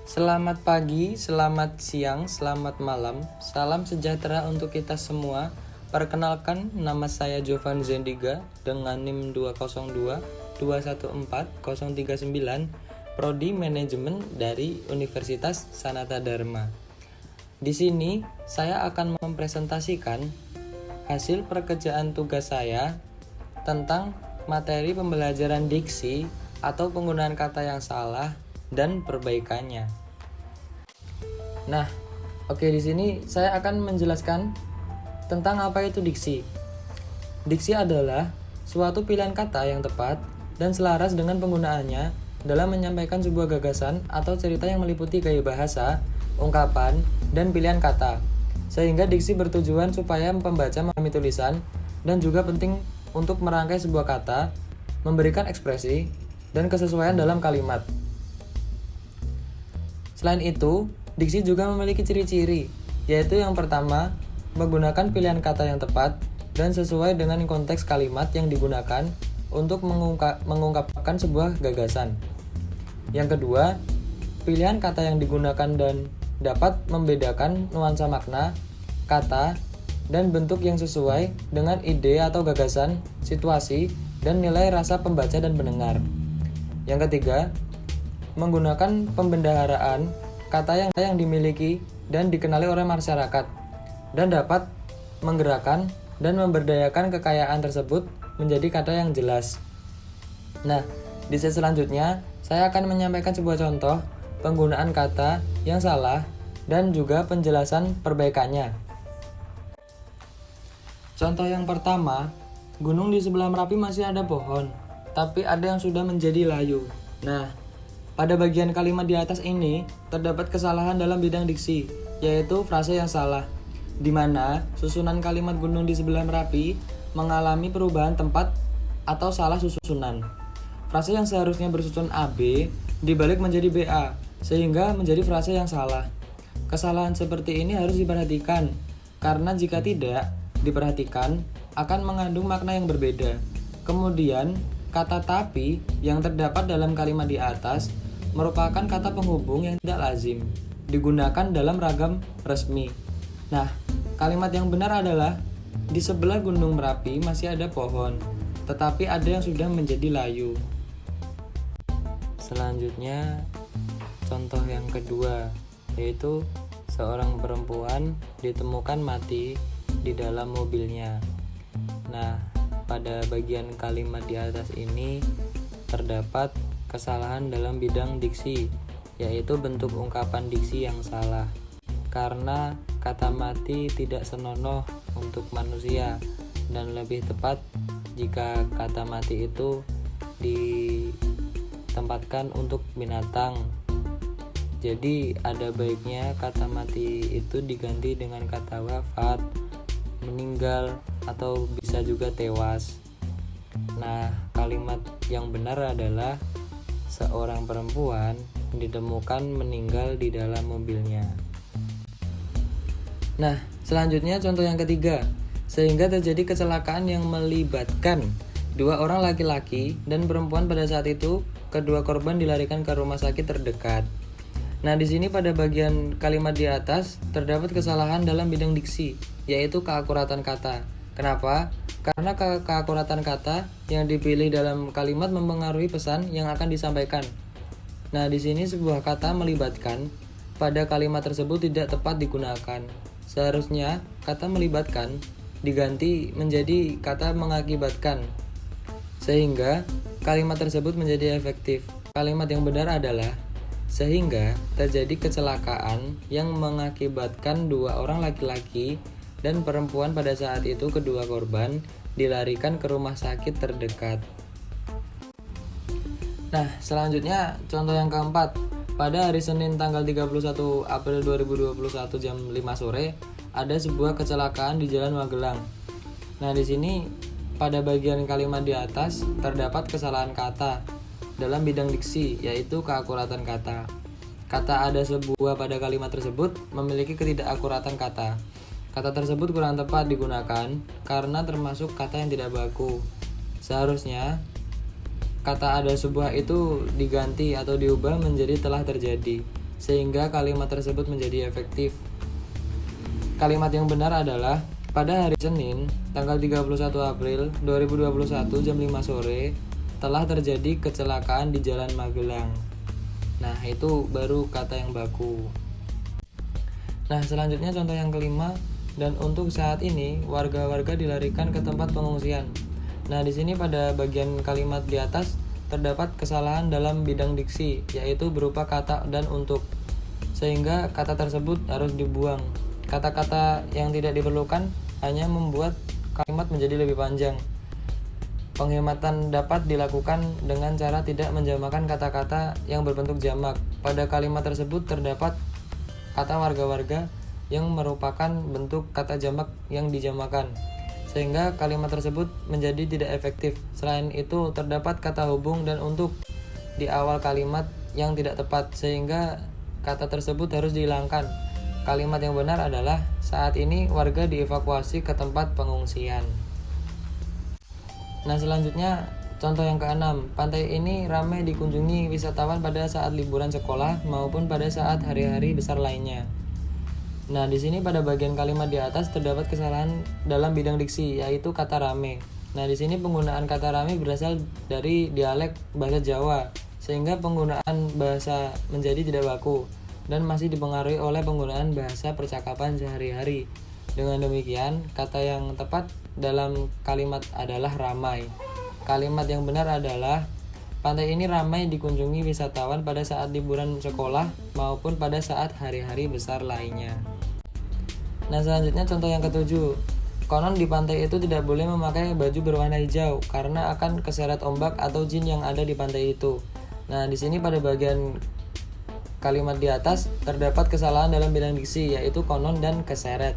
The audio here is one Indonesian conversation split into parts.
Selamat pagi, selamat siang, selamat malam. Salam sejahtera untuk kita semua. Perkenalkan, nama saya Jovan Zendiga dengan NIM 202214039, Prodi Manajemen dari Universitas Sanata Dharma. Di sini saya akan mempresentasikan hasil pekerjaan tugas saya tentang materi pembelajaran diksi atau penggunaan kata yang salah dan perbaikannya. Nah, di sini saya akan menjelaskan tentang apa itu diksi. Diksi adalah suatu pilihan kata yang tepat dan selaras dengan penggunaannya dalam menyampaikan sebuah gagasan atau cerita yang meliputi gaya bahasa, ungkapan, dan pilihan kata. Sehingga diksi bertujuan supaya pembaca memahami tulisan dan juga penting untuk merangkai sebuah kata, memberikan ekspresi, dan kesesuaian dalam kalimat. Selain itu, diksi juga memiliki ciri-ciri, yaitu yang pertama, menggunakan pilihan kata yang tepat dan sesuai dengan konteks kalimat yang digunakan untuk mengungkapkan sebuah gagasan. Yang kedua, pilihan kata yang digunakan dan dapat membedakan nuansa makna, kata, dan bentuk yang sesuai dengan ide atau gagasan, situasi, dan nilai rasa pembaca dan pendengar. Yang ketiga, menggunakan pembendaharaan kata yang dimiliki dan dikenali oleh masyarakat dan dapat menggerakkan dan memberdayakan kekayaan tersebut menjadi kata yang jelas. Nah, di slide selanjutnya saya akan menyampaikan sebuah contoh penggunaan kata yang salah dan juga penjelasan perbaikannya. Contoh yang pertama, gunung di sebelah Merapi masih ada pohon, tapi ada yang sudah menjadi layu. Nah, pada bagian kalimat di atas ini terdapat kesalahan dalam bidang diksi, yaitu frase yang salah, di mana susunan kalimat gunung di sebelah Merapi mengalami perubahan tempat atau salah susunan. Frase yang seharusnya bersusun AB dibalik menjadi BA, sehingga menjadi frase yang salah. Kesalahan seperti ini harus diperhatikan, karena jika tidak diperhatikan akan mengandung makna yang berbeda. Kemudian, kata tapi yang terdapat dalam kalimat di atas merupakan kata penghubung yang tidak lazim digunakan dalam ragam resmi. Nah, kalimat yang benar adalah di sebelah Gunung Merapi masih ada pohon, tetapi ada yang sudah menjadi layu. Selanjutnya, contoh yang kedua, yaitu seorang perempuan ditemukan mati di dalam mobilnya. Nah, pada bagian kalimat di atas ini terdapat kesalahan dalam bidang diksi, yaitu bentuk ungkapan diksi yang salah. Karena kata mati tidak senonoh untuk manusia dan lebih tepat jika kata mati itu ditempatkan untuk binatang. Jadi ada baiknya kata mati itu diganti dengan kata wafat, meninggal, atau bisa juga tewas. Nah, kalimat yang benar adalah seorang perempuan ditemukan meninggal di dalam mobilnya. Nah, selanjutnya contoh yang ketiga, sehingga terjadi kecelakaan yang melibatkan dua orang laki-laki dan perempuan. Pada saat itu, kedua korban dilarikan ke rumah sakit terdekat. Nah, di sini pada bagian kalimat di atas terdapat kesalahan dalam bidang diksi, yaitu keakuratan kata. Kenapa? Karena keakuratan kata yang dipilih dalam kalimat mempengaruhi pesan yang akan disampaikan. Nah, di sini sebuah kata melibatkan pada kalimat tersebut tidak tepat digunakan. Seharusnya kata melibatkan diganti menjadi kata mengakibatkan, sehingga kalimat tersebut menjadi efektif. Kalimat yang benar adalah sehingga terjadi kecelakaan yang mengakibatkan dua orang laki-laki dan perempuan. Pada saat itu kedua korban dilarikan ke rumah sakit terdekat. Nah, selanjutnya contoh yang keempat. Pada hari Senin tanggal 31 April 2021 jam 5 sore ada sebuah kecelakaan di Jalan Magelang. Nah, di sini pada bagian kalimat di atas terdapat kesalahan kata dalam bidang diksi, yaitu keakuratan kata. Kata ada sebuah pada kalimat tersebut memiliki ketidakakuratan kata. Kata tersebut kurang tepat digunakan karena termasuk kata yang tidak baku. Seharusnya kata ada sebuah itu diganti atau diubah menjadi telah terjadi. sehingga kalimat tersebut menjadi efektif. Kalimat yang benar adalah pada hari Senin, tanggal 31 April 2021 jam 5 sore telah terjadi kecelakaan di Jalan Magelang. Nah, itu baru kata yang baku. Nah, selanjutnya contoh yang kelima, dan untuk saat ini warga-warga dilarikan ke tempat pengungsian. Nah, di sini pada bagian kalimat di atas terdapat kesalahan dalam bidang diksi, yaitu berupa kata dan untuk, sehingga kata tersebut harus dibuang. Kata-kata yang tidak diperlukan hanya membuat kalimat menjadi lebih panjang. Penghematan dapat dilakukan dengan cara tidak menjamakan kata-kata yang berbentuk jamak. Pada kalimat tersebut terdapat kata warga-warga yang merupakan bentuk kata jamak yang dijamakan, sehingga kalimat tersebut menjadi tidak efektif. Selain itu, terdapat kata hubung dan untuk di awal kalimat yang tidak tepat, sehingga kata tersebut harus dihilangkan. Kalimat yang benar adalah saat ini warga dievakuasi ke tempat pengungsian. Nah, selanjutnya contoh yang keenam, pantai ini ramai dikunjungi wisatawan pada saat liburan sekolah maupun pada saat hari-hari besar lainnya. Nah, di sini pada bagian kalimat di atas terdapat kesalahan dalam bidang diksi, yaitu kata rame. Nah, di sini penggunaan kata rame berasal dari dialek bahasa Jawa, sehingga penggunaan bahasa menjadi tidak baku dan masih dipengaruhi oleh penggunaan bahasa percakapan sehari-hari. Dengan demikian, kata yang tepat dalam kalimat adalah ramai. Kalimat yang benar adalah pantai ini ramai dikunjungi wisatawan pada saat liburan sekolah maupun pada saat hari-hari besar lainnya. Nah, selanjutnya contoh yang ketujuh. Konon di pantai itu tidak boleh memakai baju berwarna hijau karena akan keseret ombak atau jin yang ada di pantai itu. Nah, di sini pada bagian kalimat di atas terdapat kesalahan dalam bidang diksi, yaitu konon dan keseret.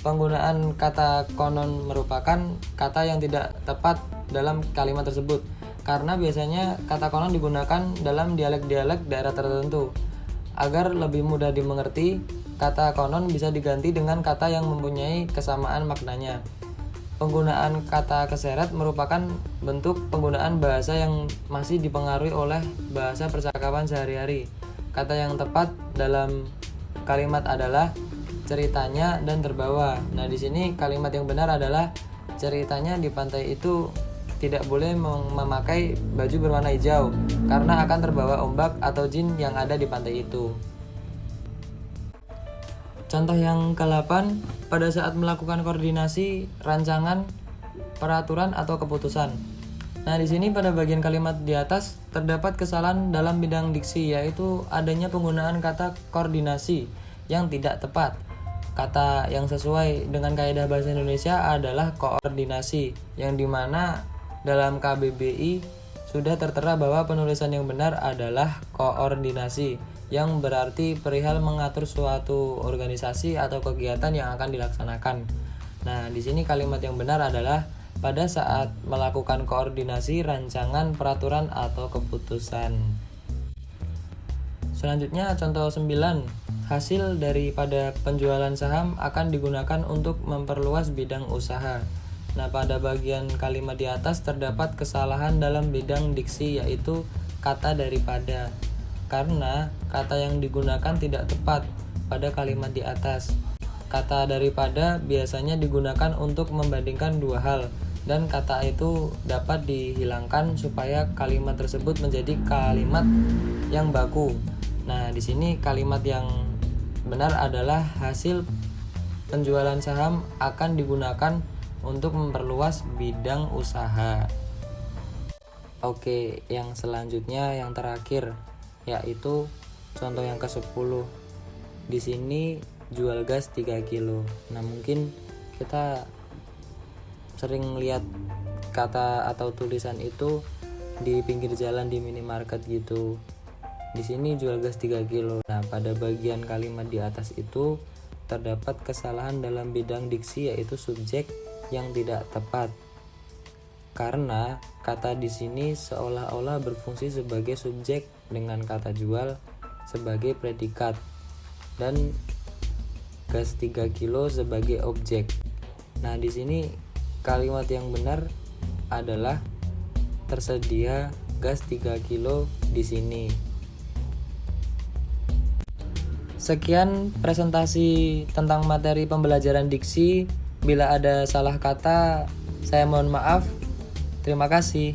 Penggunaan kata konon merupakan kata yang tidak tepat dalam kalimat tersebut, karena biasanya kata konon digunakan dalam dialek-dialek daerah tertentu. Agar lebih mudah dimengerti, kata konon bisa diganti dengan kata yang mempunyai kesamaan maknanya. Penggunaan kata keseret merupakan bentuk penggunaan bahasa yang masih dipengaruhi oleh bahasa percakapan sehari-hari. Kata yang tepat dalam kalimat adalah ceritanya dan terbawa. Nah, di sini kalimat yang benar adalah ceritanya di pantai itu tidak boleh memakai baju berwarna hijau karena akan terbawa ombak atau jin yang ada di pantai itu. Contoh yang ke-8, pada saat melakukan koordinasi, rancangan, peraturan atau keputusan. Nah, di sini pada bagian kalimat di atas terdapat kesalahan dalam bidang diksi, yaitu adanya penggunaan kata koordinasi yang tidak tepat. Kata yang sesuai dengan kaidah bahasa Indonesia adalah koordinasi, yang dimana dalam KBBI sudah tertera bahwa penulisan yang benar adalah koordinasi, yang berarti perihal mengatur suatu organisasi atau kegiatan yang akan dilaksanakan. Nah, di sini kalimat yang benar adalah pada saat melakukan koordinasi, rancangan, peraturan, atau keputusan. Selanjutnya contoh 9, hasil daripada penjualan saham akan digunakan untuk memperluas bidang usaha. Nah, pada bagian kalimat di atas terdapat kesalahan dalam bidang diksi, yaitu kata daripada, karena kata yang digunakan tidak tepat pada kalimat di atas. Kata daripada biasanya digunakan untuk membandingkan dua hal, dan kata itu dapat dihilangkan supaya kalimat tersebut menjadi kalimat yang baku. Nah, di sini kalimat yang benar adalah hasil penjualan saham akan digunakan untuk memperluas bidang usaha. Oke, yang selanjutnya yang terakhir yaitu contoh yang ke-10. Di sini jual gas 3 kilo. Nah, mungkin kita sering lihat kata atau tulisan itu di pinggir jalan di minimarket gitu. Di sini jual gas 3 kilo. Nah, pada bagian kalimat di atas itu terdapat kesalahan dalam bidang diksi, yaitu subjek yang tidak tepat. Karena kata di sini seolah-olah berfungsi sebagai subjek dengan kata jual sebagai predikat dan gas 3 kilo sebagai objek. Nah, di sini kalimat yang benar adalah tersedia gas 3 kilo di sini. Sekian presentasi tentang materi pembelajaran diksi. Bila ada salah kata, saya mohon maaf. Terima kasih.